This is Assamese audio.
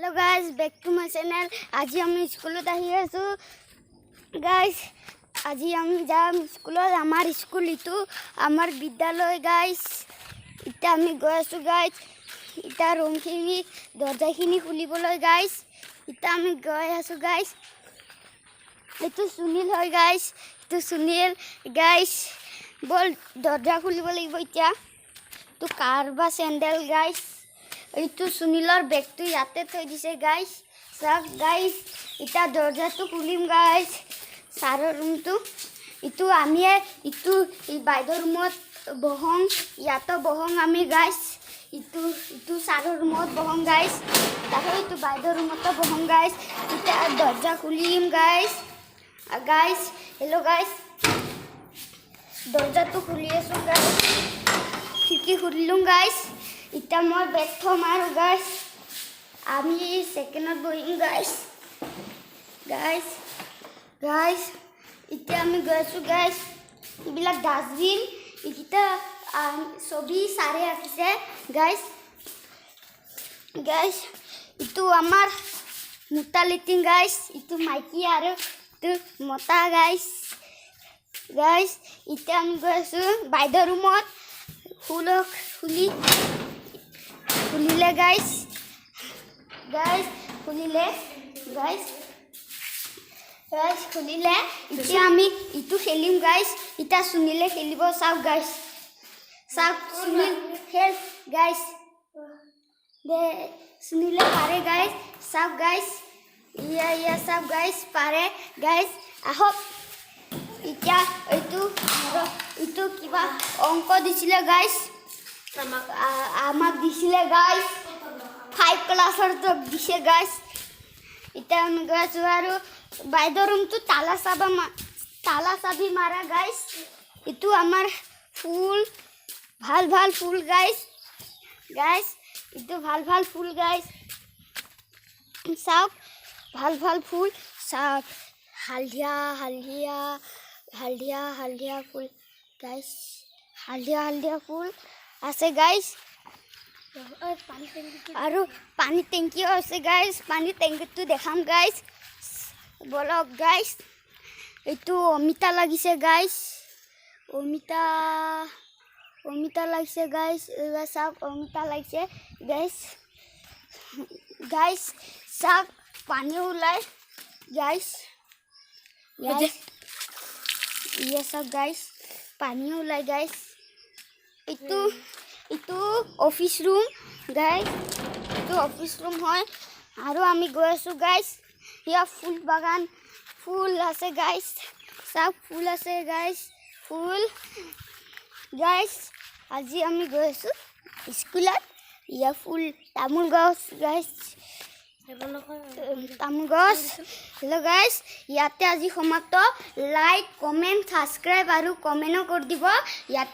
Hello guys, back to my channel. আজি আমি স্কুলত আহি আছো guys. আজি আমি যাম স্কুলত আমাৰ স্কুল ইটো আমাৰ বিদ্যালয় guys. ইটা আমি গৈ আছো guys. ইটা ৰুমখিনি দৰজাখিনি খুলিবলৈ guys. ইটা আমি গৈ আছো guys. এইটো সুনীল হয় guys. এইটো সুনীল guys. বল দৰজা খুলিব লাগিব ইটা. তো কাৰবা চেন্ডেল guys. এইটো সুনীলৰ বেগটো ইয়াতে থৈ দিছে গাইস সব গাইস এটা দৰজাটো খুলিম গাইস সাৰৰ ৰুমটো ইটো আমি ইটো এই বাইদৰ ৰুমত বহং ইয়াতে বহং আমি গাইস ইটো সাৰৰ ৰুমত বহং গাইস তাকে ইটো বাইদৰ ৰুমত বহং গাইস এটা দরজা খুলিম গাইস গাইস হেল্ল গাইস দরজাটো খুলি আছো গাইস খিড়কি খুলিলুম গাইস ইটা মই বেগ থম আৰু গাইস আমি সেকেন্ডত বহিম গাইস ইটা আমি গৈছো গাইস ইবিলাক ডাস্টবিন ইটা ছবি সাৰে আকিছে গাইস ইটো আমাৰ মুটা লিটিং গাইস ইটো মাইকি আৰু ইটো মতা গাইস ইটা আমি গৈছো বাইদৰ ৰুমত খুলিলে guys খুলিলে খুলিলে এতিয়া আমি ইটো খেলিম guys ইটা সুনিলে খেলিব চাও guys চাও সুনিল খেল guys দে সুনিলে পারে guys চাও guys ইয়া চাও guys পারে guys আহক ইটা ইটো কিবা অংক দিছিলে guys আমাক দিছিলে গাইস 5 ক্লাসৰ তো দিছে গাইস এটা আমি গৈছো আৰু বাইদৰ ৰুমটো তালা চাবি মাৰা গাইস ইটো আমাৰ ফুল ভাল ফুল গাইস ইটো ভাল ফুল গাইস সব ভাল ফুল সব হালদিয়া ফুল গাইস হালদিয়া ফুল আছে গাইস আৰু পানী টেংকিও আছে গাইস পানী টেংকিটো দেখাম গাইস বলক গাইস এইটো অমিতা লাগিছে গাইস অমিতা লাগিছে গাইস এবা সব অমিতা লাগিছে গাইস সব পানী ওলাই গাইস ইয়ে সব গাইস পানী ওলাই গাইস ইটো অফিস রুম গাইস ইটো অফিস রুম হয় আৰু আমি গৈ আছো গাইস ইয়া ফুল বাগান ফুল আছে গাইস সব ফুল আছে গাইস আজি আমি গৈ আছো স্কুলত ইয়া ফুল তামোল গছ গাইস হেল্ল' গাইস ইয়াতে আজি সমাপ্ত লাইক কমেণ্ট সাবস্ক্ৰাইব আৰু কমেণ্টও কৰি দিব ইয়াতে